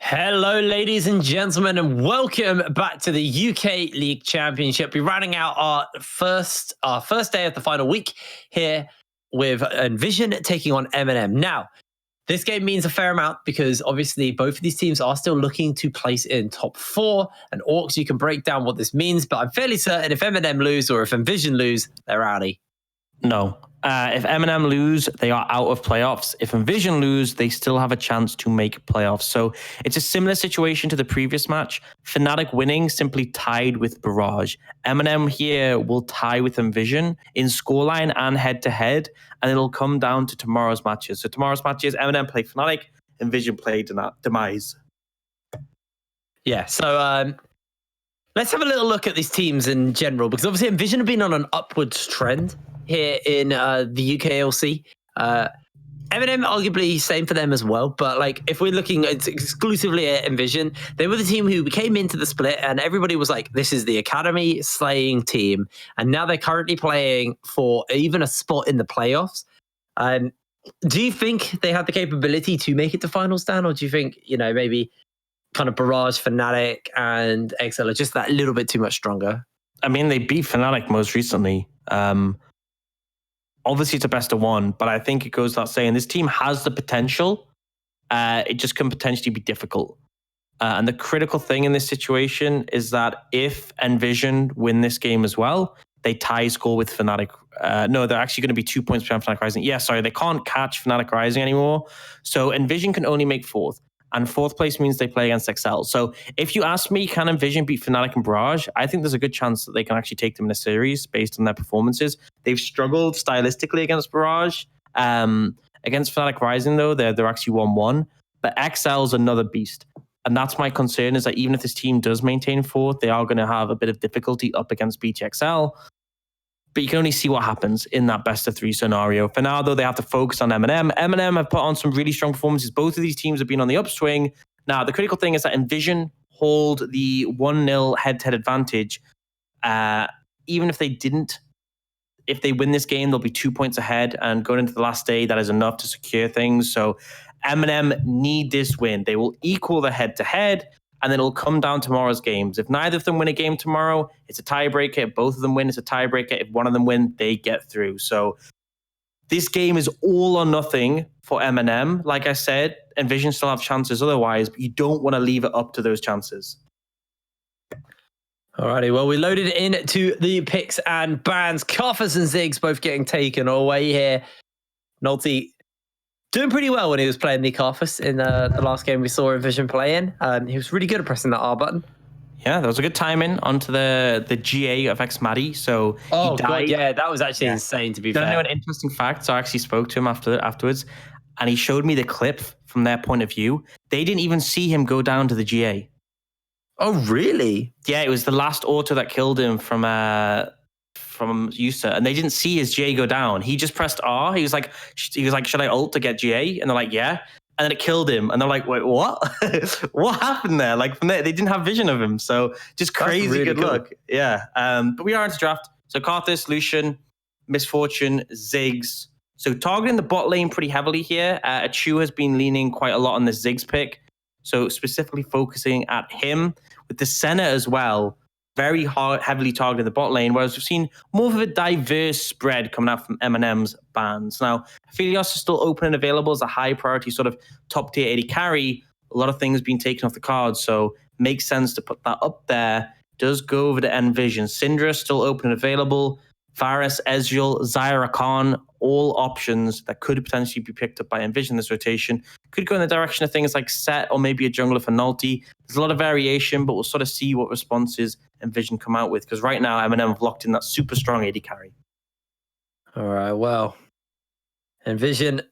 Hello, ladies and gentlemen, and welcome back to the UK League Championship. We're rounding out our first day of the final week here with NVision taking on MnM. Now, this game means a fair amount because obviously both of these teams are still looking to place in top 4. And Orcs, you can break down what this means, but I'm fairly certain if MnM lose or if NVision lose, they're outie. No. If MnM lose, they are out of playoffs. If NVision lose, they still have a chance to make playoffs. So it's a similar situation to the previous match. Fnatic winning simply tied with Barrage. MnM here will tie with NVision in scoreline and head-to-head, and it'll come down to tomorrow's matches. So tomorrow's matches, MnM play Fnatic, NVision play Demise. Yeah, so let's have a little look at these teams in general, because obviously NVision have been on an upwards trend here in the UKLC. MnM arguably same for them as well, but like if we're looking exclusively at NVision, they were the team who came into the split and everybody was like, this is the academy slaying team, and now they're currently playing for even a spot in the playoffs. Do you think they have the capability to make it to finals, Dan, or do you think, you know, maybe kind of Barrage, Fnatic, and XL are just that little bit too much stronger? I mean, they beat Fnatic most recently. Obviously, it's a best of 1, but I think it goes without saying this team has the potential. It just can potentially be difficult. And the critical thing in this situation is that if NVision win this game as well, they tie score with Fnatic. No, they're actually going to be 2 points behind Fnatic Rising. Yeah, sorry, they can't catch Fnatic Rising anymore. So NVision can only make 4th. And 4th place means they play against XL. So if you ask me, can NVision beat Fnatic and Barrage? I think there's a good chance that they can actually take them in a series based on their performances. They've struggled stylistically against Barrage. Against Fnatic Rising, though, they're actually 1-1. But XL's another beast. And that's my concern, is that even if this team does maintain 4th, they are going to have a bit of difficulty up against BTXL. But you can only see what happens in that best of 3 scenario. For now, though, they have to focus on MnM. MnM have put on some really strong performances. Both of these teams have been on the upswing. Now, the critical thing is that NVision hold the 1-0 head-to-head advantage. Even if they didn't, if they win this game, they'll be 2 points ahead. And going into the last day, that is enough to secure things. So MnM need this win. They will equal the head-to-head. And then it'll come down to tomorrow's games. If neither of them win a game tomorrow, it's a tiebreaker. If both of them win, it's a tiebreaker. If one of them win, they get through. So this game is all or nothing for MnM. Like I said, NVision still have chances otherwise, but you don't want to leave it up to those chances. Alrighty, well, we loaded into the picks and bans. Karthus and Ziggs both getting taken away here. Nolte doing pretty well when he was playing the Karthus in the last game we saw NVision playing. He was really good at pressing that R button. Yeah, that was a good timing onto the GA of X-Maddie. So he died. God, yeah, that was actually insane, to be fair. Don't know an interesting fact. So I actually spoke to him afterwards, and he showed me the clip from their point of view. They didn't even see him go down to the GA. Oh, really? Yeah, it was the last auto that killed him from USA, and they didn't see his GA go down. He just pressed R. He was like, should I ult to get GA? And they're like, yeah. And then it killed him. And they're like, wait, what? What happened there? Like, from there, they didn't have vision of him. So just crazy really good luck. Yeah. But we are into draft. So Karthus, Lucian, Misfortune, Ziggs. So targeting the bot lane pretty heavily here. Achu has been leaning quite a lot on the Ziggs pick. So specifically focusing at him with the Senna as well. Very heavily targeted the bot lane, whereas we've seen more of a diverse spread coming out from MnM's bans. Now, Aphelios is still open and available as a high priority sort of top tier 80 carry. A lot of things being taken off the cards, so makes sense to put that up there. Does go over to NVision. Syndra still open and available. Varus, Ezreal, Zyra Khan, all options that could potentially be picked up by NVision this rotation. Could go in the direction of things like Set or maybe a jungler for Nolte. There's a lot of variation, but we'll sort of see what responses NVision come out with, because right now MnM have locked in that super strong AD carry. All right, well, NVision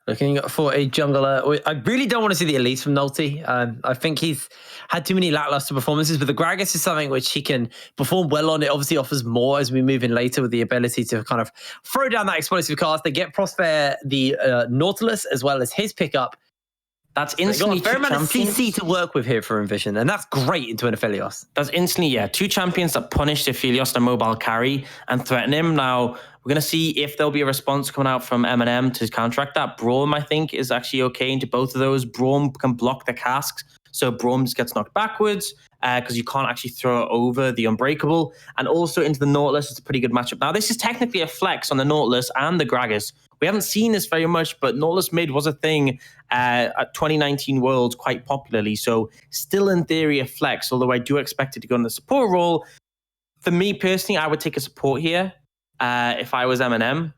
looking for a jungler. I really don't want to see the Elise from Nolte. I think he's had too many lackluster performances, but the Gragas is something which he can perform well on. It obviously offers more as we move in later with the ability to kind of throw down that explosive cast. They get Prosper the Nautilus as well as his pickup. That's They've got instantly a fair two amount of champions. CC to work with here for NVision, and that's great into an Aphelios. That's instantly, yeah, two champions that punish the Aphelios, the mobile carry, and threaten him. Now, we're going to see if there'll be a response coming out from MnM to counteract that. Braum, I think, is actually okay into both of those. Braum can block the casks, so Braum just gets knocked backwards because you can't actually throw it over the Unbreakable. And also into the Nautilus, it's a pretty good matchup. Now, this is technically a flex on the Nautilus and the Gragas. We haven't seen this very much, but Nautilus mid was a thing at 2019 Worlds quite popularly. So still in theory a flex, although I do expect it to go in the support role. For me personally, I would take a support here if I was MnM.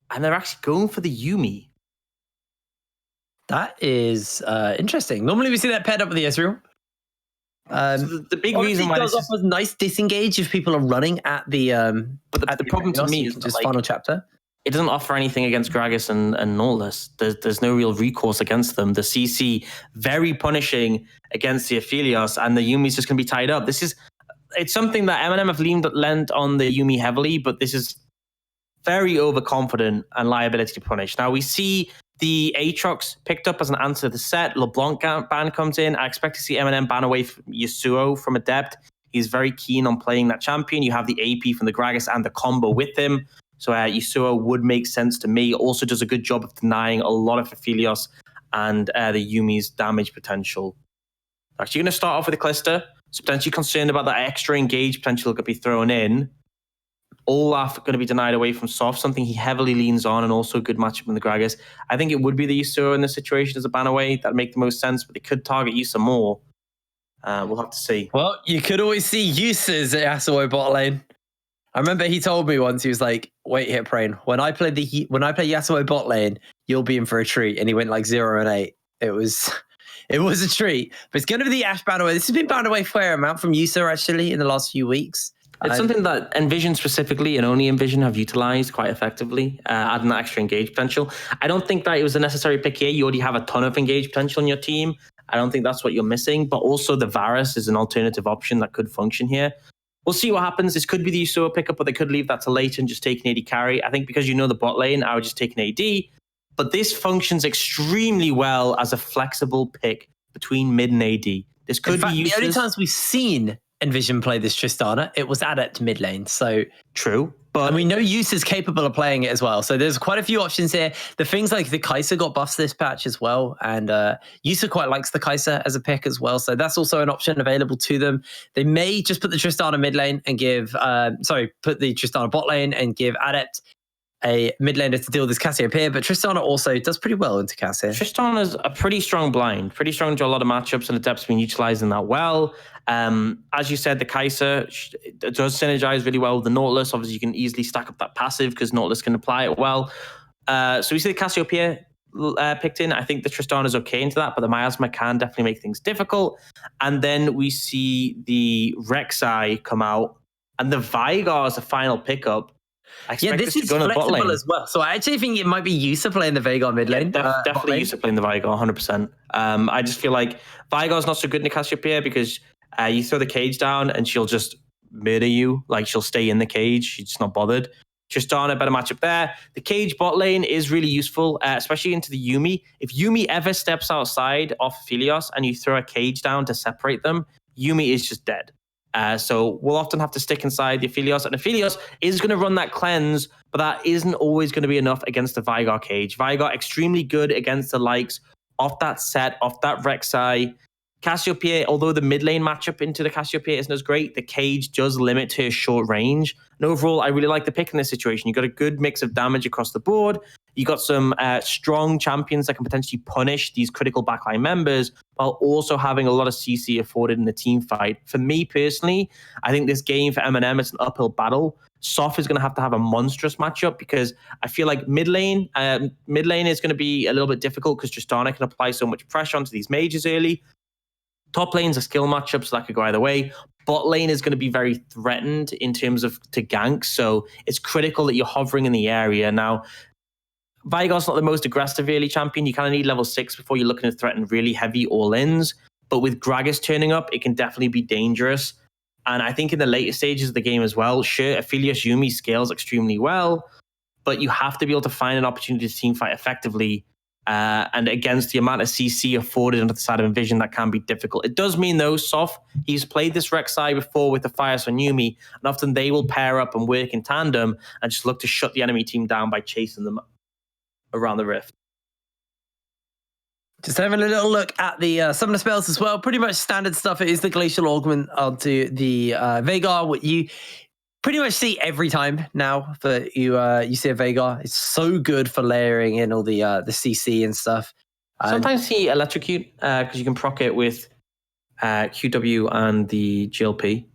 And they're actually going for the Yuumi. That is interesting. Normally we see that paired up with the Ezreal. So the big reason why it does this is, offer nice disengage if people are running at the but the problem to me is just that, final chapter. it doesn't offer anything against Gragas and Nautilus. There's no real recourse against them. The CC very punishing against the Aphelios, and the Yuumi's just going to be tied up. It's something that MnM have lent on the Yuumi heavily, but this is very overconfident and liability to punish. Now we see the Aatrox picked up as an answer to the set. LeBlanc ban comes in. I expect to see MnM ban away from Yasuo from Adept. He's very keen on playing that champion. You have the AP from the Gragas and the combo with him. So Yasuo would make sense to me. Also does a good job of denying a lot of Aphelios and the Yuumi's damage potential. Actually, going to start off with the Calista. So potentially concerned about that extra engage potential that could be thrown in. Olaf going to be denied away from Soft, something he heavily leans on, and also a good matchup in the Gragas. I think it would be the Yasuo in this situation as a ban away. That'd make the most sense, but they could target you some more. We'll have to see. Well, you could always see uses at Yasuo bot lane. I remember he told me once, he was like, wait here, Prain, when I play Yasuo bot lane, you'll be in for a treat. And he went like 0 and 8. It was a treat. But it's going to be the Ashe ban away. This has been banned away a fair amount from Yasuo actually in the last few weeks. It's something that NVision specifically and only NVision have utilized quite effectively, adding that extra engage potential. I don't think that it was a necessary pick here. You already have a ton of engage potential in your team. I don't think that's what you're missing, but also the Varus is an alternative option that could function here. We'll see what happens. This could be the Yasuo pickup, but they could leave that to late and just take an AD carry. I think because you know the bot lane, I would just take an AD. But this functions extremely well as a flexible pick between mid and AD. This could be useless. The only times we've seen NVision play this Tristana, it was Adept mid lane. So true. But and we know Use is capable of playing it as well. So there's quite a few options here. The things like the Kai'Sa got buffs this patch as well. And Yusa quite likes the Kai'Sa as a pick as well. So that's also an option available to them. They may just put the Tristana mid lane and give, put the Tristana bot lane and give Adept a mid laner to deal with this Cassiopeia, but Tristana also does pretty well into Cassia. Tristana's a pretty strong blind, pretty strong to a lot of matchups, and Adept's been utilizing that well. As you said, the Kai'Sa does synergize really well with the Nautilus. Obviously, you can easily stack up that passive because Nautilus can apply it well. So we see the Cassiopeia picked in. I think the Tristana is okay into that, but the Miasma can definitely make things difficult. And then we see the Rek'Sai come out, and the Veigar is the final pickup. Yeah, this is flexible as well. So I actually think it might be Yusa playing the Veigar mid lane. Yeah, definitely Yusa playing the Veigar, 100%. I just feel like Veigar's not so good in the Cassiopeia because you throw the cage down and she'll just murder you. Like, she'll stay in the cage. She's just not bothered. Tristana, better matchup there. The cage bot lane is really useful, especially into the Yuumi. If Yuumi ever steps outside off Aphelios and you throw a cage down to separate them, Yuumi is just dead. So we'll often have to stick inside the Aphelios, and Aphelios is going to run that cleanse, but that isn't always going to be enough against the Veigar cage. Veigar extremely good against the likes of that set, of that Rek'Sai. Cassiopeia, although the mid lane matchup into the Cassiopeia isn't as great, the cage does limit to a short range. And overall, I really like the pick in this situation. You've got a good mix of damage across the board. You got some strong champions that can potentially punish these critical backline members while also having a lot of CC afforded in the team fight. For me personally, I think this game for MnM is an uphill battle. Soft is going to have a monstrous matchup because I feel like mid lane is going to be a little bit difficult because Tristana can apply so much pressure onto these mages early. Top lane's a skill matchup, so that could go either way. Bot lane is going to be very threatened in terms of to gank, so it's critical that you're hovering in the area. Now, Veigar's not the most aggressive early champion. You kind of need level 6 before you're looking to threaten really heavy all-ins. But with Gragas turning up, it can definitely be dangerous. And I think in the later stages of the game as well, sure, Aphelios Yuumi scales extremely well, but you have to be able to find an opportunity to teamfight effectively. And against the amount of CC afforded onto the side of NVision, that can be difficult. It does mean, though, Soft, he's played this Rek'Sai before with the Fires on Yuumi, and often they will pair up and work in tandem and just look to shut the enemy team down by chasing them around the rift. Just having a little look at the some of the spells as well. Pretty much standard stuff. It is the Glacial Augment onto the Veigar. What you pretty much see every time now that you see a Veigar. It's so good for layering in all the CC and stuff. Sometimes see Electrocute because you can proc it with QW and the GLP.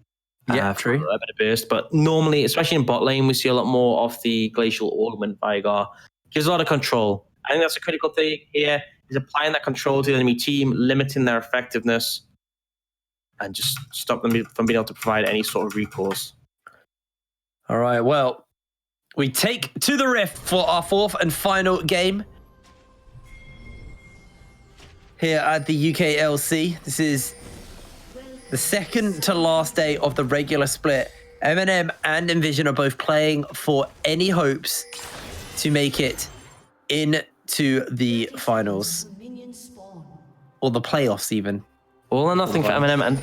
Yeah, true. A bit of burst, but normally, especially in bot lane, we see a lot more of the Glacial Augment Veigar. Gives a lot of control. I think that's a critical thing here. Is applying that control to the enemy team, limiting their effectiveness, and just stop them from being able to provide any sort of recourse. All right, well, we take to the Rift for our fourth and final game here at the UKLC. This is the second to last day of the regular split. MnM and NVision are both playing for any hopes to make it into the finals. Or the playoffs, even. All or nothing for MnM. And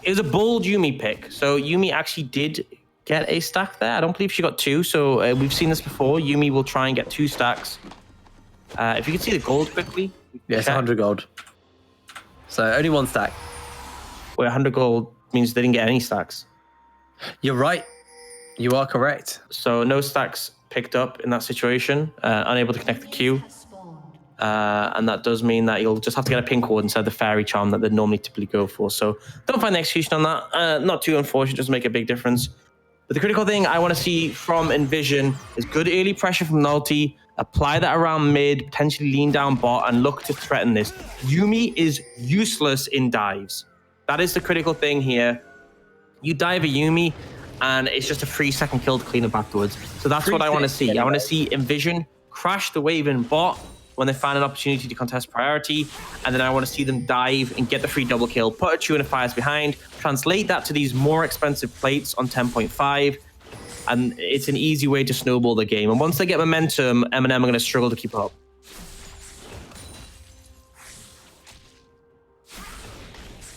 it was a bold Yuumi pick. So Yuumi actually did get a stack there. I don't believe she got two. So we've seen this before. Yuumi will try and get 2 stacks. If you can see the gold quickly. Yes, 100 gold. So only 1 stack. Where 100 gold means they didn't get any stacks. You're right. You are correct. So no stacks picked up in that situation. Unable to connect the Q. And that does mean that you'll just have to get a pink ward instead of the fairy charm that they'd normally typically go for. So don't find the execution on that. Not too unfortunate, doesn't make a big difference. But the critical thing I want to see from NVision is good early pressure from Nulti. Apply that around mid, potentially lean down bot, and look to threaten this. Yuumi is useless in dives. That is the critical thing here. You dive a Yuumi, and it's just a 3-second kill to clean up afterwards. So that's what I want to see. I want to see NVision crash the wave in bot when they find an opportunity to contest priority, and then I want to see them dive and get the free double kill, put a Chew and a Fires behind, translate that to these more expensive plates on 10.5, and it's an easy way to snowball the game. And once they get momentum, MnM are going to struggle to keep up.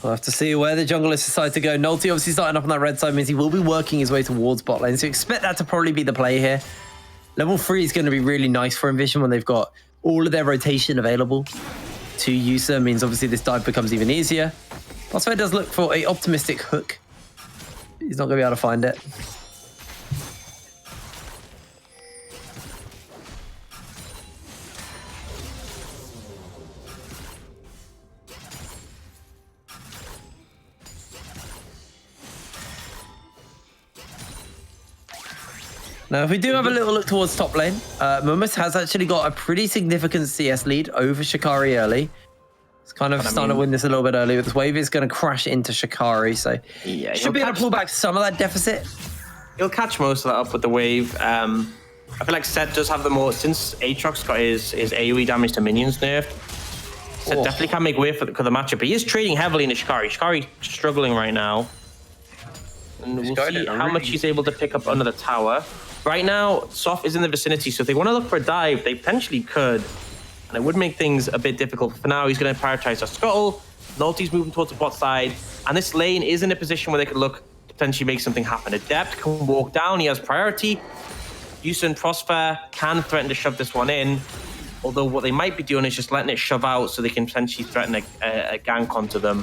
We'll have to see where the jungleists decide to go. Nulti obviously starting up on that red side means he will be working his way towards bot lane, so expect that to probably be the play here. Level 3 is going to be really nice for NVision when they've got all of their rotation available to use them. Means obviously this dive becomes even easier. Crossfire does look for a optimistic hook. He's not going to be able to find it. Now, if we do have a little look towards top lane, Mumus has actually got a pretty significant CS lead over Shikari early. It's kind of starting to win this a little bit early, but this wave is going to crash into Shikari, so yeah, should be able to pull back some of that deficit. He'll catch most of that up with the wave. I feel like Set does have the more, since Aatrox got his AoE damage to minions nerfed, Set definitely can make way for the matchup, but he is trading heavily into Shikari. Shikari struggling right now. And we'll see how much he's able to pick up under the tower. Right now, Soft is in the vicinity, so if they want to look for a dive, they potentially could. And it would make things a bit difficult. For now, he's going to prioritize our scuttle. Nulti's moving towards the bot side. And this lane is in a position where they could look to potentially make something happen. Adept can walk down. He has priority. Yusun Prosper can threaten to shove this one in. Although what they might be doing is just letting it shove out so they can potentially threaten a gank onto them.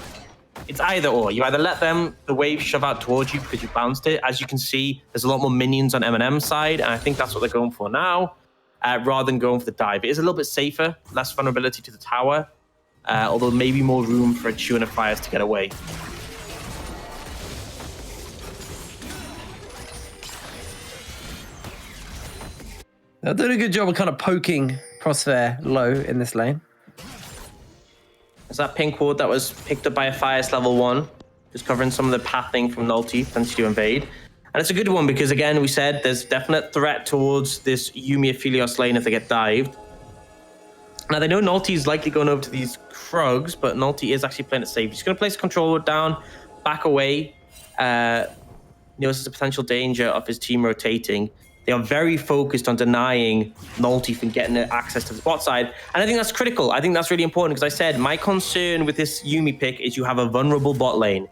It's either or. You either let the wave shove out towards you because you bounced it. As you can see, there's a lot more minions on MnM's side, and I think that's what they're going for now, rather than going for the dive. It is a little bit safer, less vulnerability to the tower, although maybe more room for a Chew and a Fires to get away. They're doing a good job of kind of poking Crossfair low in this lane. There's that pink ward that was picked up by a Fires level 1, just covering some of the pathing from Nulti, potentially to invade. And it's a good one because, again, we said there's definite threat towards this Yuumi Aphelios lane if they get dived. Now, they know Nulti is likely going over to these Krugs, but Nulti is actually playing it safe. He's going to place a control ward down, back away. Notices a potential danger of his team rotating. They are very focused on denying Nulty from getting access to the bot side. And I think that's critical. I think that's really important because I said my concern with this Yuumi pick is you have a vulnerable bot lane.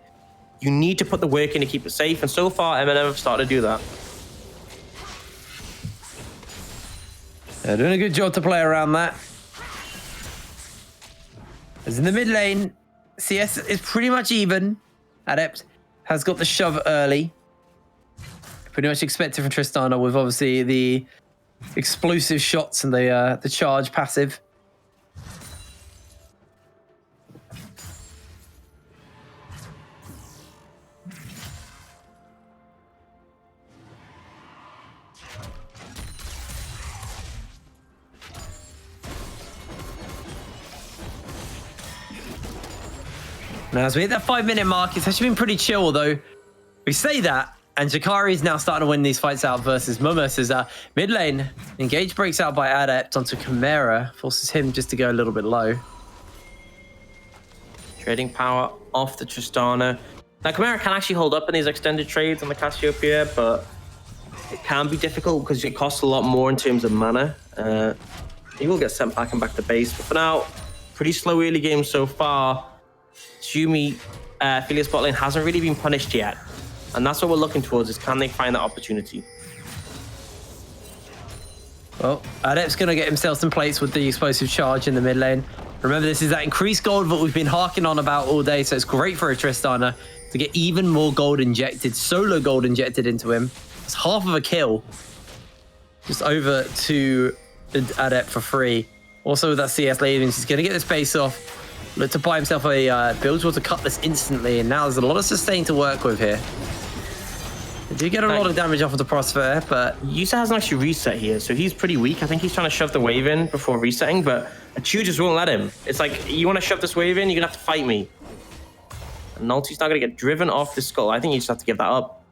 You need to put the work in to keep it safe. And so far, MnM have started to do that. They're doing a good job to play around that. As in the mid lane, CS is pretty much even. Adept has got the shove early. Pretty much expected from Tristana with obviously the explosive shots and the charge passive. Now, as we hit that 5-minute mark, it's actually been pretty chill, though. We say that, and Jakari is now starting to win these fights out versus Mumus as mid lane. Engage breaks out by Adept onto Chimera, forces him just to go a little bit low. Trading power off the Tristana. Now, Chimera can actually hold up in these extended trades on the Cassiopeia, but it can be difficult because it costs a lot more in terms of mana. He will get sent back and back to base, but for now, pretty slow early game so far. Yuumi, Philius bot lane hasn't really been punished yet. And that's what we're looking towards, is can they find that opportunity? Well, Adept's going to get himself some plates with the explosive charge in the mid lane. Remember, this is that increased gold that we've been harking on about all day, so it's great for a Tristana to get even more gold injected, solo gold injected into him. It's half of a kill. Just over to Adept for free. Also with that CS lead, he's going to get this base off. Look to buy himself a build tool to cut this instantly, and now there's a lot of sustain to work with here. They do get a lot of damage off of the Prosphere, but Yusa hasn't actually reset here, so he's pretty weak. I think he's trying to shove the wave in before resetting, but Achu just won't let him. It's like, you want to shove this wave in, you're going to have to fight me. And Nulty's not going to get driven off the skull. I think you just have to give that up.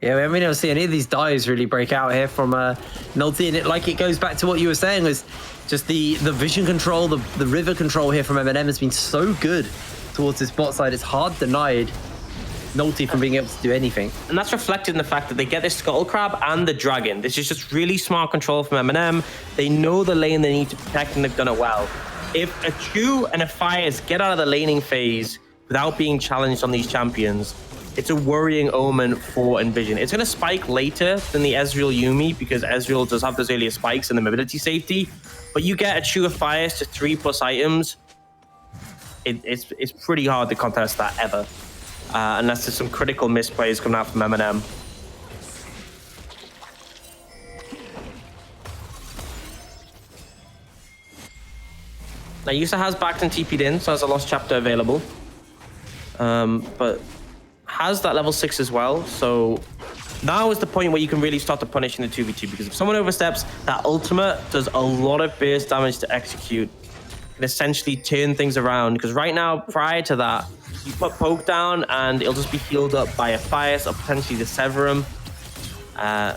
Yeah, we haven't been able to see any of these dives really break out here from Nulty, and it goes back to what you were saying, was just the vision control, the river control here from MnM has been so good towards this bot side. It's hard denied Nulty from being able to do anything. And that's reflected in the fact that they get this Scuttle Crab and the Dragon. This is just really smart control from MnM. They know the lane they need to protect, and they've done it well. If a Chu and a Fires get out of the laning phase without being challenged on these champions, it's a worrying omen for NVision. It's going to spike later than the Ezreal Yuumi because Ezreal does have those earlier spikes and the mobility safety. But you get a Chu of Fires to 3+ items, it's pretty hard to contest that ever. Unless there's some critical misplays coming out from MnM. Now, Yusa has backed and TP'd in, so has a Lost Chapter available. But has that level 6 as well, so now is the point where you can really start to punish in the 2v2, because if someone oversteps, that ultimate does a lot of burst damage to execute and essentially turn things around, because right now, prior to that, you put poke down and it'll just be healed up by a Fias or potentially the Severum. Well,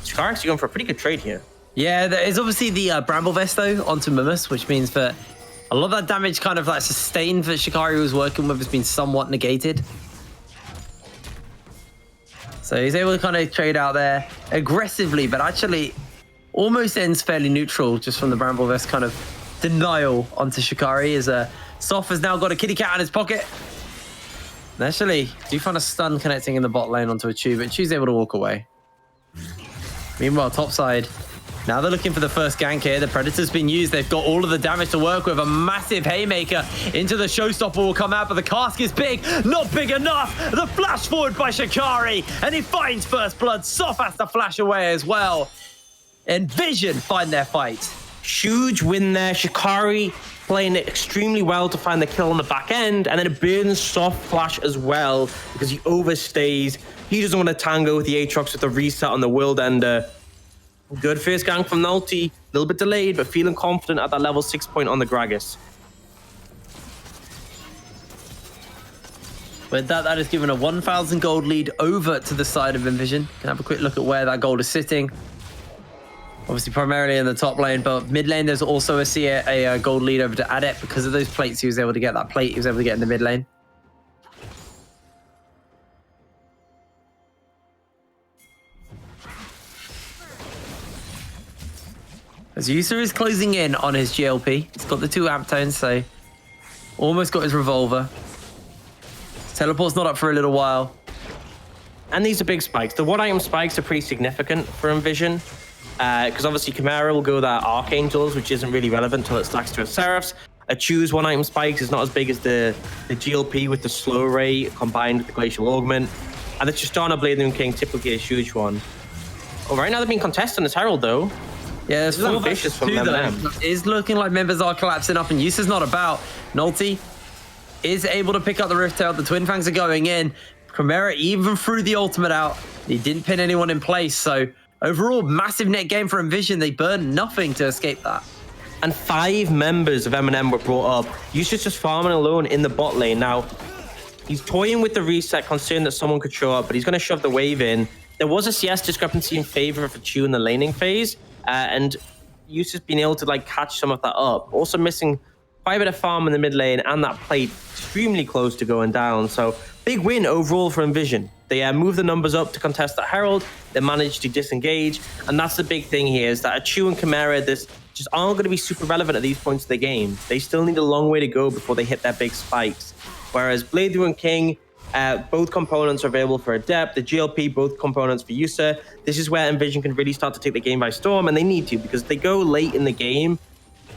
Chikara actually going for a pretty good trade here. Yeah, there is obviously the Bramble Vest though onto Mumus, which means that a lot of that damage kind of like sustained that Shikari was working with has been somewhat negated. So he's able to kind of trade out there aggressively, but actually almost ends fairly neutral just from the Bramble Vest kind of denial onto Shikari, as Soph has now got a kitty cat in his pocket. And actually, do find a stun connecting in the bot lane onto a Chu, but Chu's able to walk away. Meanwhile, topside, now they're looking for the first gank here. The Predator's been used. They've got all of the damage to work with. A massive haymaker into the showstopper will come out, but the cask is big. Not big enough. The flash forward by Shikari, and he finds first blood. Soph has to flash away as well. NVision find their fight. Huge win there. Shikari playing it extremely well to find the kill on the back end, and then it burns Soft Flash as well because he overstays. He doesn't want to tango with the Aatrox with the reset on the World Ender. Good first gang from Nulty. A little bit delayed, but feeling confident at that level 6 point on the Gragas. With that has given a 1,000 gold lead over to the side of NVision. Can have a quick look at where that gold is sitting. Obviously, primarily in the top lane, but mid lane, there's also a gold lead over to Adept because of those plates. He was able to get that plate. He was able to get in the mid lane. As Yusa is closing in on his GLP. He's got the 2 amp tones, so almost got his revolver. Teleport's not up for a little while. And these are big spikes. The 1-item spikes are pretty significant for NVision. Because obviously Chimera will go that Archangels, which isn't really relevant until it stacks to a Seraphs. A Choose 1-item spikes is not as big as the GLP with the slow ray combined with the Glacial Augment. And the Tristana Blade and King typically a huge one. Oh, right now they're being contested on this Herald though. Yeah, this is ambitious from MnM. It is looking like members are collapsing up and Yusa's not about. Nolty is able to pick up the Rift Tail. The Twin Fangs are going in. Chimera even threw the ultimate out. He didn't pin anyone in place. So overall, massive net gain for NVision. They burned nothing to escape that. And 5 members of MnM were brought up. Yusa's just farming alone in the bot lane. Now, he's toying with the reset, concerned that someone could show up, but he's going to shove the wave in. There was a CS discrepancy in favor of a Chu in the laning phase. And Yusa's been able to like catch some of that up. Also missing quite a bit of farm in the mid lane and that plate extremely close to going down. So big win overall for NVision. They moved the numbers up to contest that Herald. They managed to disengage. And that's the big thing here is that a Chu and Chimera just aren't going to be super relevant at these points of the game. They still need a long way to go before they hit their big spikes. Whereas Blade and King, both components are available for Adept. The GLP, both components for Yusa. This is where NVision can really start to take the game by storm, and they need to, because if they go late in the game,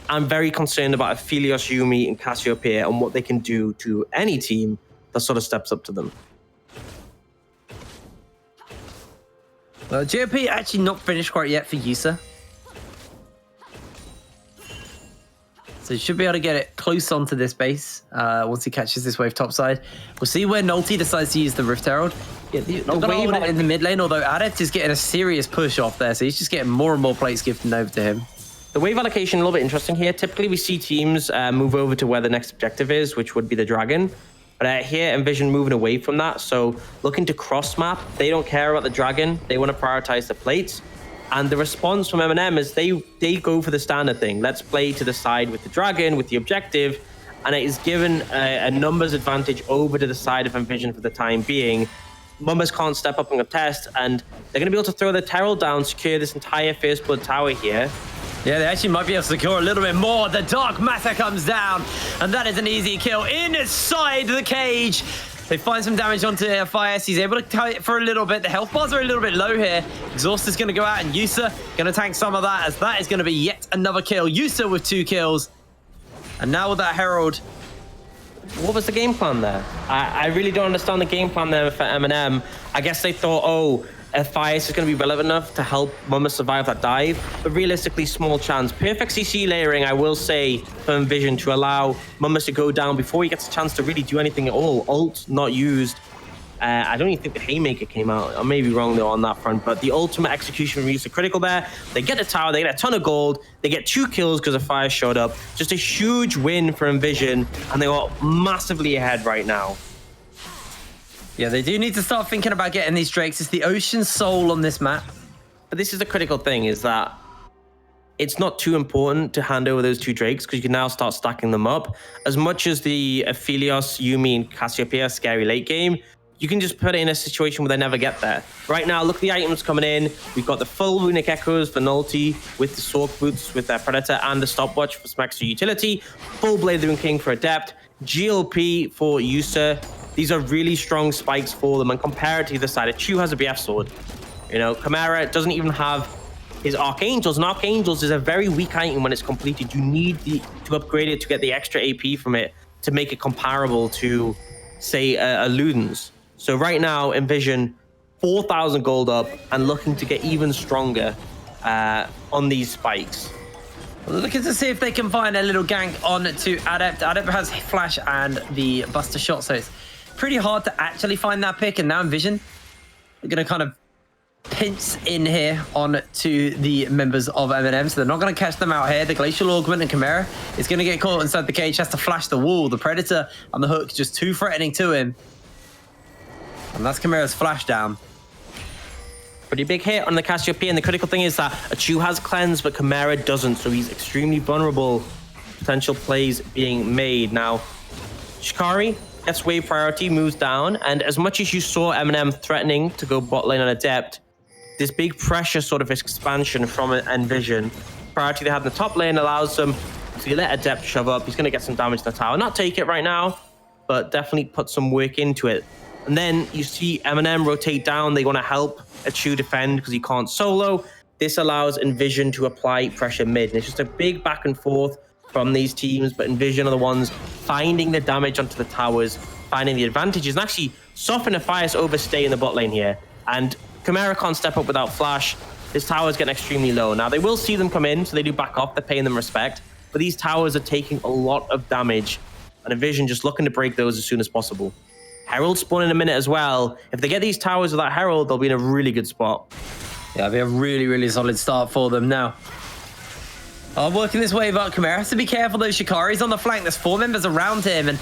I'm very concerned about Aphelios, Yuumi, and Cassiopeia and what they can do to any team that sort of steps up to them. Well, GLP actually not finished quite yet for Yusa. So he should be able to get it close onto this base once he catches this wave topside. We'll see where Nolty decides to use the Rift Herald. Yeah, the wave in the mid lane, although Adept is getting a serious push off there, so he's just getting more and more plates gifted over to him. The wave allocation a little bit interesting here. Typically, we see teams move over to where the next objective is, which would be the Dragon. But here, NVision moving away from that. So looking to cross map. They don't care about the Dragon. They want to prioritize the plates. And the response from MnM is they go for the standard thing. Let's play to the side with the Dragon, with the objective. And it is given a numbers advantage over to the side of NVision for the time being. Mumbers can't step up and contest. And they're going to be able to throw the Herald down, secure this entire First Blood Tower here. Yeah, they actually might be able to secure a little bit more. The Dark Matter comes down, and that is an easy kill inside the cage. They find some damage onto Fires. He's able to tie it for a little bit. The health bars are a little bit low here. Exhaust is going to go out, and Yusa going to tank some of that, as that is going to be yet another kill. Yusa with 2 kills. And now with that Herald. What was the game plan there? I really don't understand the game plan there for MnM. I guess they thought, oh, Fires is going to be relevant enough to help Mumma survive that dive, but realistically, small chance. Perfect CC layering, I will say, for NVision to allow Mumma to go down before he gets a chance to really do anything at all. Ult not used. I don't even think the Haymaker came out. I may be wrong though on that front, but the ultimate execution from Yusa critical there. They get the tower, they get a ton of gold, they get 2 kills because the Fire showed up. Just a huge win for NVision, and they are massively ahead right now. Yeah, they do need to start thinking about getting these Drakes. It's the Ocean Soul on this map. But this is the critical thing, is that it's not too important to hand over those 2 Drakes because you can now start stacking them up. As much as the Aphelios, Yuumi, and Cassiopeia scary late game, you can just put it in a situation where they never get there. Right now, look at the items coming in. We've got the full Runic Echoes for Nolty with the Sork Boots with their Predator and the Stopwatch for some extra utility. Full Blade Rune King for Adept. GLP for Yusa. These are really strong spikes for them, and compare it to the side. Chu has a BF sword. You know, Chimera doesn't even have his Archangels, and Archangels is a very weak item when it's completed. You need to upgrade it to get the extra AP from it to make it comparable to, say, a Ludens. So right now, NVision, 4,000 gold up and looking to get even stronger on these spikes. Well, looking to see if they can find a little gank on to Adept. Adept has Flash and the Buster Shot, so it's pretty hard to actually find that pick. And now NVision, they're going to kind of pinch in here on to the members of MnM, so they're not going to catch them out here. The Glacial Augment and Chimera is going to get caught inside the cage, has to flash the wall. The Predator on the hook, just too threatening to him. And that's Chimera's flash down. Pretty big hit on the Cassiopeia, and the critical thing is that Chu has cleanse, but Chimera doesn't, so he's extremely vulnerable. Potential plays being made. Now, Shikari gets wave priority, moves down, and as much as you saw MnM threatening to go bot lane on Adept, this big pressure sort of expansion from NVision priority they have in the top lane allows them to let Adept shove up. He's going to get some damage to the tower. Not take it right now, but definitely put some work into it. And then you see MnM rotate down. They want to help Achu defend because he can't solo. This allows NVision to apply pressure mid. And it's just a big back and forth from these teams, but NVision are the ones finding the damage onto the towers, finding the advantages, and actually Soph and Fires overstay in the bot lane here. And Chimera can't step up without flash. This tower's getting extremely low. Now, they will see them come in, so they do back off. They're paying them respect. But these towers are taking a lot of damage, and NVision just looking to break those as soon as possible. Herald spawn in a minute as well. If they get these towers without Herald, they'll be in a really good spot. Yeah, it'll be a really, really solid start for them now. Working this wave up, Chimera has to be careful though. Shikari's on the flank. There's 4 members around him, and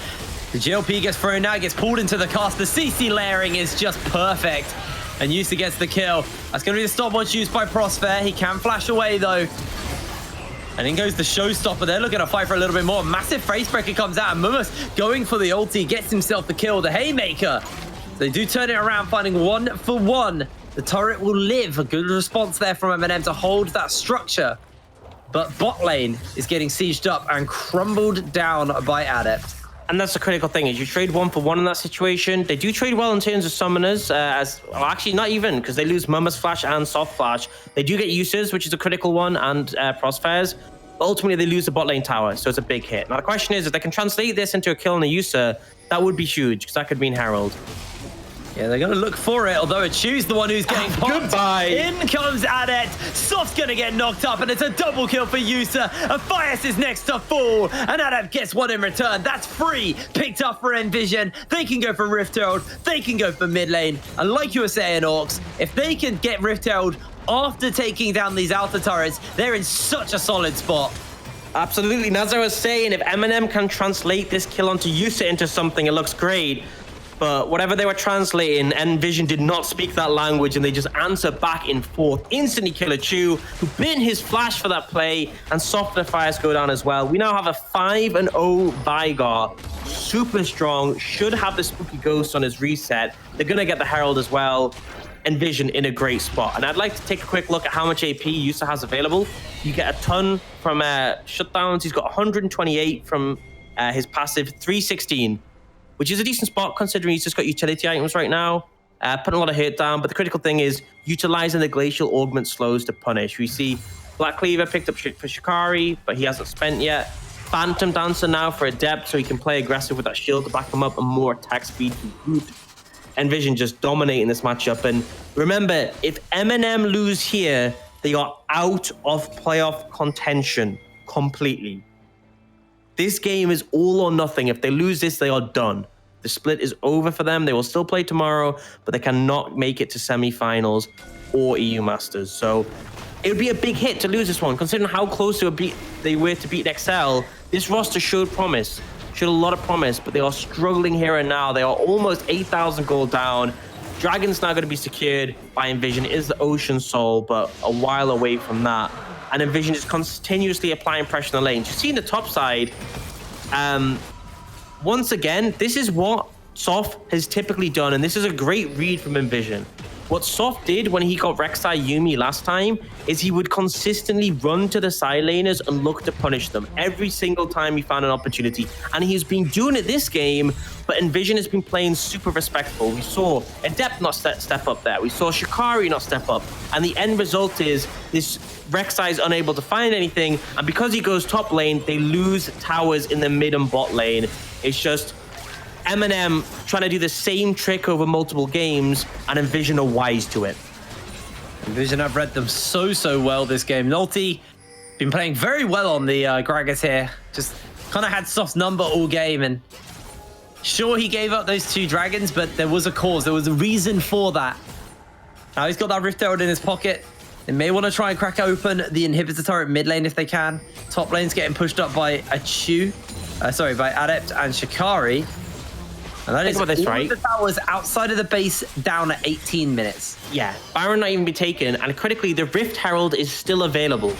the GLP gets thrown out, gets pulled into the cast. The CC layering is just perfect, and Yusa gets the kill. That's going to be the stopwatch used by Prosper. He can flash away though. And in goes the showstopper. They're looking to fight for a little bit more. Massive face breaker comes out, and Mumus going for the ulti, gets himself the kill, the haymaker. They do turn it around, finding 1-for-1. The turret will live. A good response there from MnM to hold that structure. But bot lane is getting sieged up and crumbled down by Adept. And that's the critical thing, is you trade 1-for-1 in that situation. They do trade well in terms of summoners, well, actually not even, because they lose Mumma's Flash and Soft Flash. They do get uses, which is a critical one, and Prosfairs. But ultimately, they lose the bot lane tower, so it's a big hit. Now, the question is, if they can translate this into a kill on a user, that would be huge, because that could mean Herald. Yeah, they're going to look for it, although Achu's the one who's getting popped. Goodbye. In comes Adept. Soft's going to get knocked up, and it's a double kill for Yusa. Aphias is next to fall, and Adept gets one in return. That's free. Picked up for NVision. They can go for Rift Herald. They can go for mid lane. And like you were saying, Orcs, if they can get Rift Herald after taking down these outer turrets, they're in such a solid spot. Absolutely. And as I was saying, if MnM can translate this kill onto Yusa into something, it looks great. But whatever they were translating, NVision did not speak that language, and they just answer back in fourth. Instantly kill Achu, who bit his flash for that play, and softer fires go down as well. We now have a 5-0 Vigar. Super strong, should have the spooky ghost on his reset. They're going to get the Herald as well. NVision in a great spot. And I'd like to take a quick look at how much AP Yusa has available. You get a ton from shutdowns. He's got 128 from his passive, 316. Which is a decent spot considering he's just got utility items right now. Putting a lot of hurt down, but the critical thing is utilizing the Glacial Augment slows to punish. We see Black Cleaver picked up for Shikari, but he hasn't spent yet. Phantom Dancer now for Adept, so he can play aggressive with that shield to back him up and more attack speed from Groot. NVision just dominating this matchup. And remember, if MnM lose here, they are out of playoff contention completely. This game is all or nothing. If they lose this, they are done. The split is over for them. They will still play tomorrow, but they cannot make it to semifinals or EU Masters. So it would be a big hit to lose this one, considering how close they were to beat XL. This roster showed promise, showed a lot of promise, but they are struggling here and now. They are almost 8,000 gold down. Dragon's now going to be secured by NVision. It is the Ocean Soul, but a while away from that. And NVision is continuously applying pressure on the lanes. You see in the top side, once again, this is what Soph has typically done, and this is a great read from NVision. What Soph did when he got Rek'Sai Yuumi last time is he would consistently run to the side laners and look to punish them every single time he found an opportunity. And he's been doing it this game, but NVision has been playing super respectful. We saw Adept not step up there. We saw Shikari not step up. And the end result is this Rek'Sai is unable to find anything. And because he goes top lane, they lose towers in the mid and bot lane. It's just MnM trying to do the same trick over multiple games, and NVision are wise to it. NVision have read them so well this game. Nolty been playing very well on the Gragas here. Just kind of had Soft's number all game, and sure, he gave up those 2 dragons, but there was a cause. There was a reason for that. Now he's got that Rift Herald in his pocket. They may want to try and crack open the inhibitor turret mid lane if they can. Top lane's getting pushed up by Achu. By Adept and Shikari. And that is all this, right? The towers outside of the base down at 18 minutes. Yeah, Baron not even be taken, and critically, the Rift Herald is still available.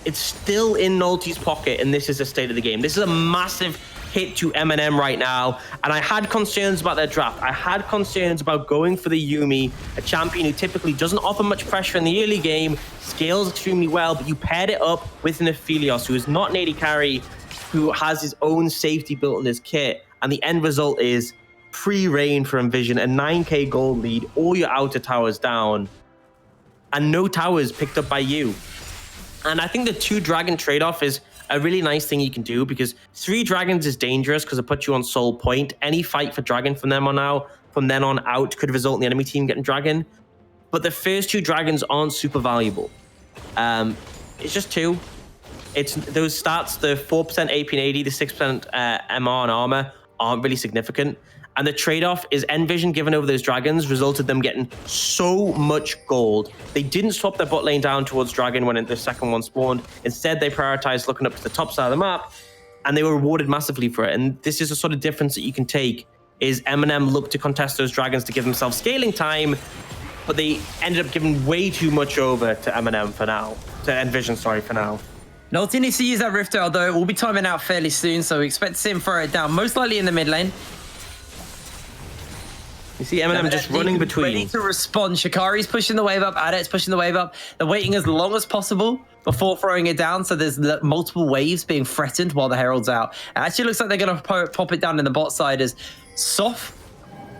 It's still in Nolty's pocket, and this is the state of the game. This is a massive hit to MnM right now. And I had concerns about their draft. I had concerns about going for the Yuumi, a champion who typically doesn't offer much pressure in the early game, scales extremely well, but you paired it up with an Aphelios, who is not an AD carry, who has his own safety built in his kit. And the end result is pre-rain for NVision, a 9k gold lead, all your outer towers down, and no towers picked up by you. And I think the 2 dragon trade-off is a really nice thing you can do, because 3 dragons is dangerous because it puts you on soul point. Any fight for dragon from then on out could result in the enemy team getting dragon. But the first 2 dragons aren't super valuable. It's just 2. It's those stats, the 4% AP and AD, the 6% MR and armor aren't really significant. And the trade-off is NVision giving over those dragons resulted them getting so much gold. They didn't swap their bot lane down towards dragon when the second one spawned. Instead, they prioritized looking up to the top side of the map, and they were rewarded massively for it. And this is a sort of difference that you can take, is MnM looked to contest those dragons to give themselves scaling time, but they ended up giving way too much over to MnM for now. To NVision, sorry, for now. Nolty needs to use that Rift Arrow, though. We'll be timing out fairly soon, so we expect to see him throw it down, most likely in the mid lane. You see MnM just running between. Ready to respond. Shikari's pushing the wave up. Adet's pushing the wave up. They're waiting as long as possible before throwing it down, so there's multiple waves being threatened while the Herald's out. It actually looks like they're going to pop it down in the bot side as Soph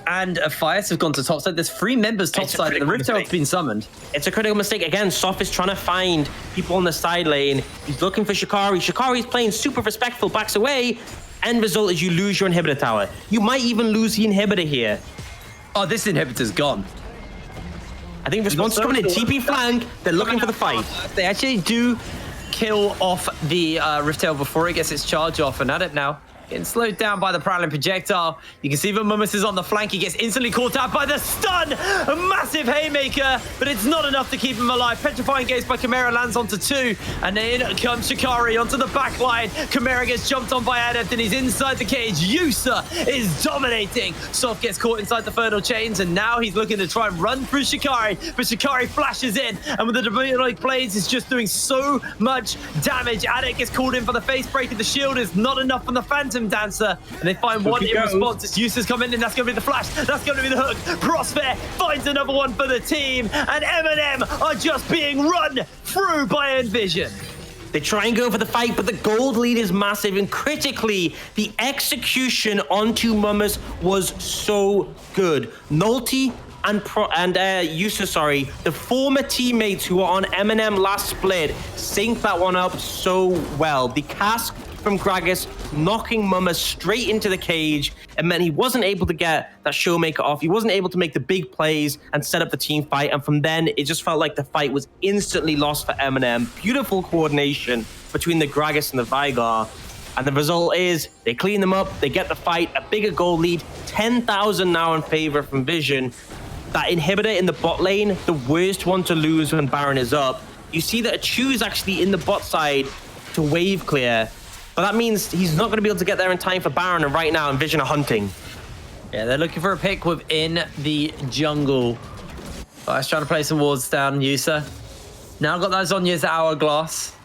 and Fias have gone to top side. There's 3 members top side, and the Rift Herald's been summoned. It's a critical mistake. Again, Soph is trying to find people on the side lane. He's looking for Shikari. Shikari's playing super respectful, backs away. End result is you lose your inhibitor tower. You might even lose the inhibitor here. Oh, this inhibitor's gone. I think response is coming in. TP flank. They're looking for the fight. They actually do kill off the Rift Herald before it gets its charge off, and Adet now getting slowed down by the Prowling projectile. You can see that Mummus is on the flank. He gets instantly caught out by the stun. A massive haymaker, but it's not enough to keep him alive. Petrifying Gaze by Chimera lands onto 2, and then comes Shikari onto the back line. Chimera gets jumped on by Adept, and he's inside the cage. Yusa is dominating. Soph gets caught inside the Infernal Chains, and now he's looking to try and run through Shikari, but Shikari flashes in, and with the Demonic Blades, it's just doing so much damage. Adept gets called in for the face breaker. The shield is not enough from the Phantom Dancer, and they find one in response. It's Yusa's coming in, that's going to be the flash, that's going to be the hook. Prosper finds another one for the team, and MnM are just being run through by NVision. They try and go for the fight, but the gold lead is massive, and critically, the execution onto Mummus was so good. Nolty and Yusa, the former teammates who were on MnM last split, synced that one up so well. The cask from Gragas knocking Mummus straight into the cage, and meant he wasn't able to get that Showmaker off. He wasn't able to make the big plays and set up the team fight, and from then it just felt like the fight was instantly lost for MnM. Beautiful coordination between the Gragas and the Vigar, and the result is they clean them up, they get the fight, a bigger gold lead, 10,000 now in favor from Vision. That inhibitor in the bot lane, the worst one to lose when Baron is up. You see that a Chu's actually in the bot side to wave clear, but that means he's not going to be able to get there in time for Baron, and right now NVision are hunting. Yeah, they're looking for a pick within the jungle. I was trying to play some wards down, Yusa. Now got that Zonya's Hourglass.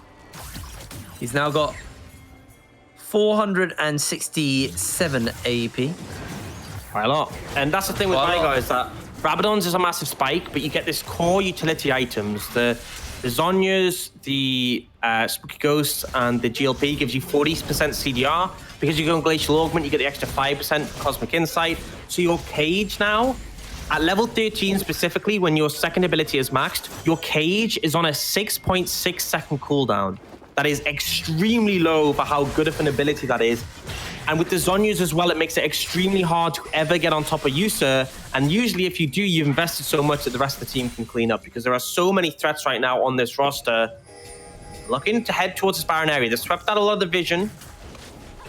He's now got 467 AP. Quite a lot. And that's the thing with Vigar, is that Rabadon's is a massive spike, but you get this core utility items. The Zonyas, the Spooky Ghosts, and the GLP gives you 40% CDR. Because you go on Glacial Augment, you get the extra 5% Cosmic Insight. So your Cage now, at level 13 specifically, when your second ability is maxed, your Cage is on a 6.6 second cooldown. That is extremely low for how good of an ability that is. And with the Zonyas as well, it makes it extremely hard to ever get on top of Yusa. And usually if you do, you've invested so much that the rest of the team can clean up, because there are so many threats right now on this roster. Looking to head towards this Baron area. They've swept out a lot of the vision,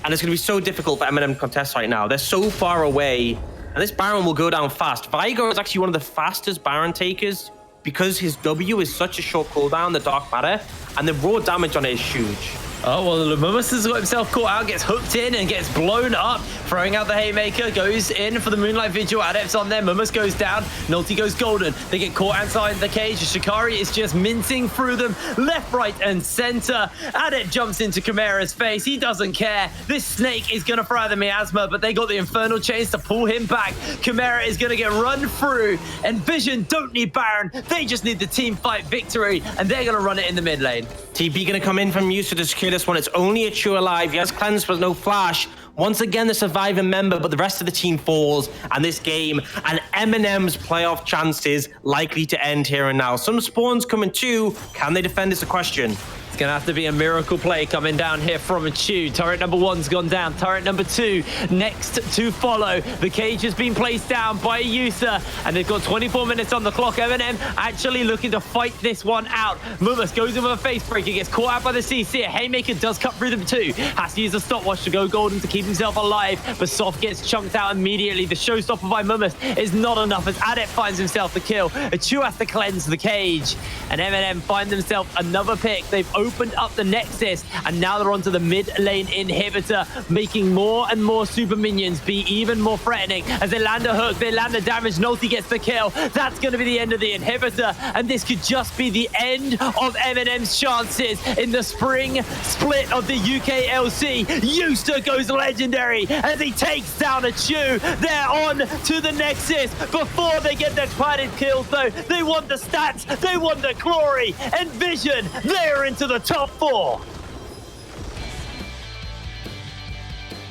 and it's going to be so difficult for MnM to contest right now. They're so far away, and this Baron will go down fast. Vigar is actually one of the fastest Baron takers because his W is such a short cooldown, the Dark Matter, and the raw damage on it is huge. Oh, well, Mumus has got himself caught out, gets hooked in and gets blown up. Throwing out the Haymaker, goes in for the Moonlight Vigil. Adepts on there. Mumus goes down. Nulty goes golden. They get caught outside the cage. Shikari is just mincing through them left, right, and center. Adept jumps into Chimera's face. He doesn't care. This snake is going to fry the miasma, but they got the Infernal Chains to pull him back. Chimera is going to get run through. NVision don't need Baron. They just need the team fight victory, and they're going to run it in the mid lane. TP going to come in from Musa to secure this one. It's only a True Alive. He has cleanse, but no flash. Once again, the surviving member, but the rest of the team falls. And this game and MnM's playoff chances likely to end here and now. Some spawns coming too. Can they defend? Is a question. It's going to have to be a miracle play coming down here from Chu. Turret number 1's gone down. Turret number 2 next to follow. The cage has been placed down by Yusa, and they've got 24 minutes on the clock. MnM actually looking to fight this one out. Mumus goes in with a face breaker, gets caught out by the CC. A Haymaker does cut through them too. Has to use a stopwatch to go golden to keep himself alive, but Soft gets chunked out immediately. The showstopper by Mumus is not enough as Adept finds himself the kill. Chu has to cleanse the cage, and MnM find themselves another pick. They've opened up the Nexus, and now they're onto the mid lane inhibitor, making more and more super minions be even more threatening as they land a hook, they land the damage. Nulty gets the kill. That's going to be the end of the inhibitor, and this could just be the end of MnM's chances in the spring split of the UKLC. Yusa goes legendary as he takes down a Chu. They're on to the Nexus. Before they get their planet kills, though, they want the stats, they want the glory. NVision, they're into the top 4.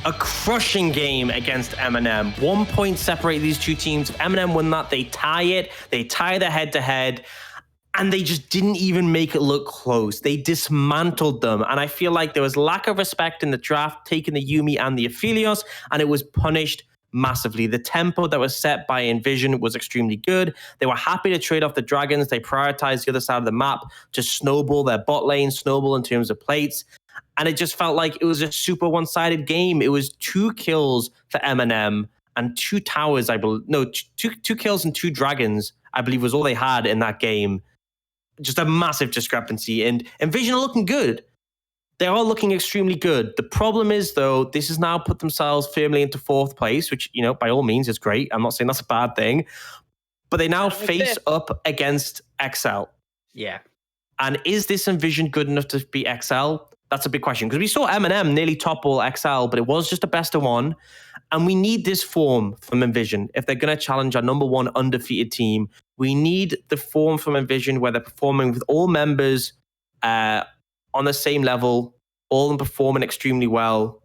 A crushing game against MnM. 1 point separate these two teams. If MnM win that, they tie it. They tie the head-to-head. And they just didn't even make it look close. They dismantled them. And I feel like there was lack of respect in the draft, taking the Yuumi and the Aphelios, and it was punished massively. The tempo that was set by NVision was extremely good. They were happy to trade off the dragons. They prioritized the other side of the map to snowball their bot lane, snowball in terms of plates. And it just felt like it was a super one-sided game. It was 2 kills for MnM and 2 towers, I believe. No, two kills and 2 dragons, I believe, was all they had in that game. Just a massive discrepancy. And NVision are looking good. They are looking extremely good. The problem is, though, this has now put themselves firmly into 4th place, which, you know, by all means is great. I'm not saying that's a bad thing. But they now face up against XL. Yeah. And is this NVision good enough to beat XL? That's a big question. Because we saw MnM nearly topple XL, but it was just a best of 1. And we need this form from NVision. If they're going to challenge our number 1 undefeated team, we need the form from NVision where they're performing with all members on the same level, all of them performing extremely well.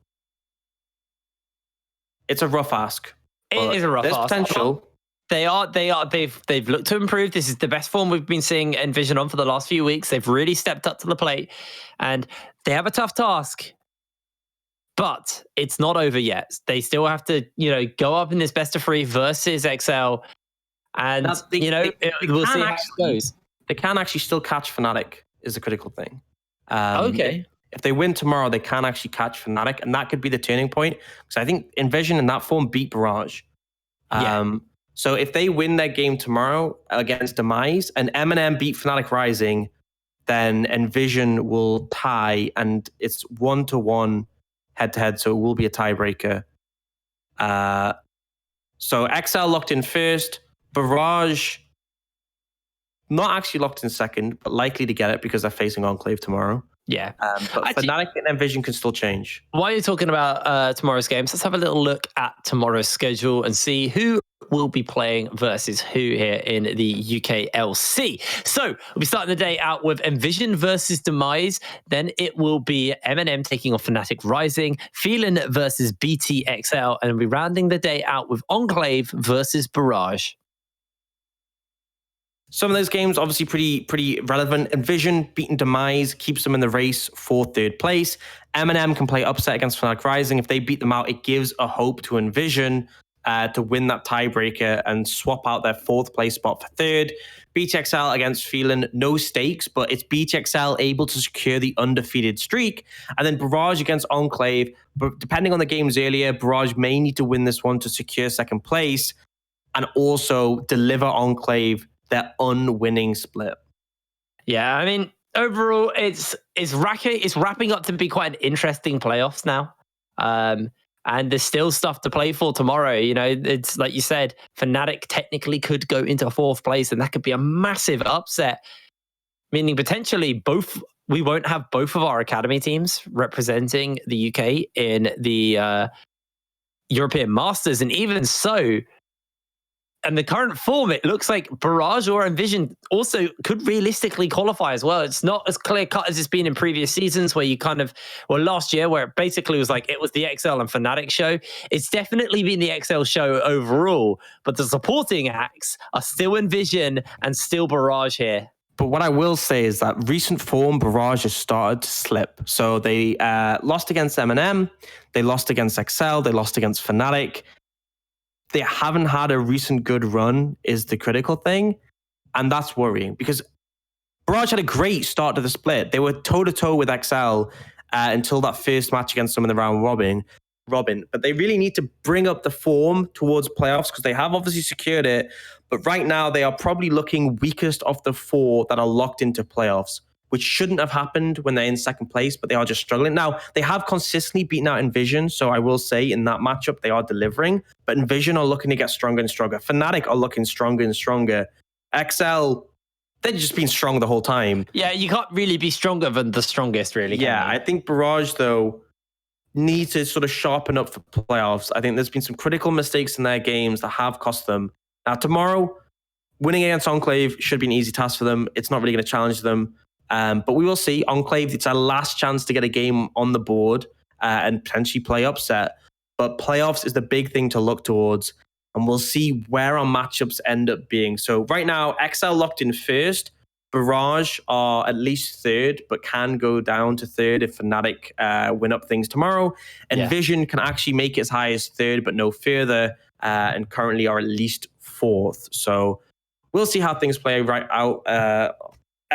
It's a rough ask. It is a rough ask. There's potential. They've looked to improve. This is the best form we've been seeing NVision on for the last few weeks. They've really stepped up to the plate, and they have a tough task. But it's not over yet. They still have to, go up in this best of 3 versus XL. And, we'll see how it goes. They can actually still catch Fnatic is a critical thing. Okay. If they win tomorrow, they can actually catch Fnatic, and that could be the turning point. Because I think NVision in that form beat Barrage. So if they win their game tomorrow against Demise and MnM beat Fnatic Rising, then NVision will tie, and it's 1-1 head-to-head, so it will be a tiebreaker. So XL locked in first. Barrage, not actually locked in second, but likely to get it because they're facing Enclave tomorrow. Yeah. But Fnatic and NVision can still change. While you're talking about tomorrow's games, let's have a little look at tomorrow's schedule and see who will be playing versus who here in the UKLC. So we'll be starting the day out with NVision versus Demise. Then it will be MnM taking on Fnatic Rising, Phelan versus BTXL, and we'll be rounding the day out with Enclave versus Barrage. Some of those games obviously pretty relevant. NVision beating Demise keeps them in the race for 3rd place. MnM can play upset against Fnatic Rising. If they beat them out, it gives a hope to NVision to win that tiebreaker and swap out their 4th place spot for 3rd. BTXL against Phelan, no stakes, but it's BTXL able to secure the undefeated streak. And then Barrage against Enclave. But depending on the games earlier, Barrage may need to win this one to secure 2nd place and also deliver Enclave their unwinning split. Yeah, I mean, overall, it's wrapping up to be quite an interesting playoffs now. And there's still stuff to play for tomorrow. You know, it's like you said, Fnatic technically could go into 4th place, and that could be a massive upset, meaning potentially we won't have both of our academy teams representing the UK in the European Masters. And even so, and the current form, it looks like Barrage or NVision also could realistically qualify as well. It's not as clear cut as it's been in previous seasons where you last year where it basically was like it was the XL and Fnatic show. It's definitely been the XL show overall, but the supporting acts are still NVision and still Barrage here. But what I will say is that recent form, Barrage has started to slip. So they lost against MnM, they lost against XL, they lost against Fnatic. They haven't had a recent good run is the critical thing. And that's worrying because Barrage had a great start to the split. They were toe-to-toe with XL until that first match against them in the round robin. But they really need to bring up the form towards playoffs because they have obviously secured it. But right now, they are probably looking weakest of the 4 that are locked into playoffs, which shouldn't have happened when they're in 2nd place, but they are just struggling. Now, they have consistently beaten out NVision, so I will say in that matchup, they are delivering, but NVision are looking to get stronger and stronger. Fnatic are looking stronger and stronger. XL, they've just been strong the whole time. Yeah, you can't really be stronger than the strongest, really. Yeah, I think Barrage, though, need to sort of sharpen up for playoffs. I think there's been some critical mistakes in their games that have cost them. Now, tomorrow, winning against Enclave should be an easy task for them. It's not really going to challenge them. But we will see. Enclave, it's our last chance to get a game on the board and potentially play upset. But playoffs is the big thing to look towards. And we'll see where our matchups end up being. So right now, XL locked in 1st. Barrage are at least 3rd, but can go down to 3rd if Fnatic win up things tomorrow. And NVision can actually make it as high as 3rd, but no further. And currently are at least 4th. So we'll see how things play right out.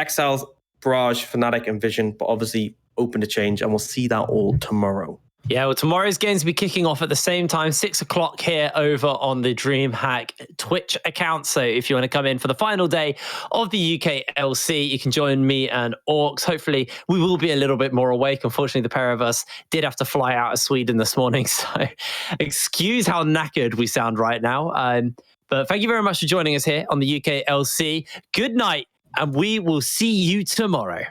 XL, Barrage, Fnatic, and NVision, but obviously open to change, and we'll see that all tomorrow. Yeah, well, tomorrow's games will be kicking off at the same time, 6 o'clock here over on the DreamHack Twitch account. So if you want to come in for the final day of the UKLC, you can join me and Orcs. Hopefully, we will be a little bit more awake. Unfortunately, the pair of us did have to fly out of Sweden this morning, so excuse how knackered we sound right now. But thank you very much for joining us here on the UKLC. Good night, and we will see you tomorrow.